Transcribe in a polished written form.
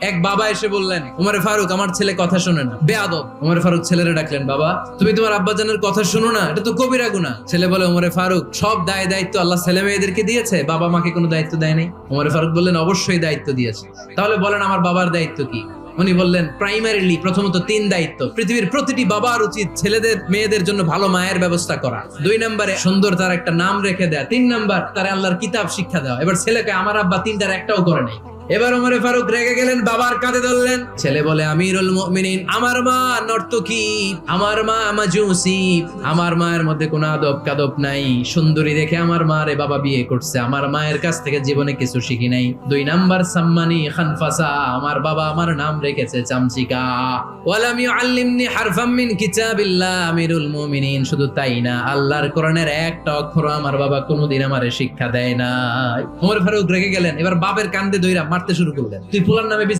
এক বাবা এসে বললেন, উমরে ফারুক আমার ছেলে কথা শোনে না, বেয়াদব। উমরে ফারুক ছেলেরে ডাকলেন, বাবা তুমি তোমার আব্বাজানের কথা শোনো না, এটা তো কবিরা গুনাহ। ছেলে বলে, উমরে ফারুক সব দায় দায়িত্ব আল্লাহ ছেলে মেয়েদেরকে দিয়েছে, বাবা মাকে কোনো দায়িত্ব দেয় নাই। উমরে ফারুক বললেন, অবশ্যই দায়িত্ব দিয়েছে। তাহলে বলেন আমার বাবার দায়িত্ব কি? উনি বললেন, প্রাইমারিলি প্রথমত 3 দায়িত্ব। পৃথিবীর প্রতিটি বাবার উচিত ছেলেদের মেয়েদের জন্য ভালো মায়ের ব্যবস্থা করা। 2 নম্বরে সুন্দর তার একটা নাম রেখে দেয়া। 3 নাম্বার তার আল্লাহর কিতাব শিক্ষা দেওয়া। এবার ছেলেকে আমার আব্বা 3টার একটাও করে নাই। এবার ওমরে ফারুক রেগে গেলেন, বাবার কাঁধে ধরলেন। ছেলে বলে, আমিরুল মুমিনিন, আমার মা নর্তকী, আমার মা মাজুসি, আমার মায়ের মধ্যে কোনো আদব কাদব নাই, সুন্দরী দেখে আমার মা রে বাবা বিয়ে করছে, আমার মায়ের কাছ থেকে জীবনে কিছু শিখি নাই। 2 নাম্বার সাম্মানি খানফাসা, আমার বাবা আমার নাম রেখেছে চামচিকা। ওয়ালাম ইউআল্লিমনি হারফাম মিন কিতাবিল্লাহ, আমিরুল মুমিনিন, শুধু তাই না, আল্লাহর কোরআনের একটা অক্ষর আমার বাবা কোনোদিন আমারে শিক্ষা দেয় না। ওমর ফারুক রেগে গেলেন, এবার বাপের কান্দে দইরা মারতে শুরু করলেন। তুই ফুলার নামে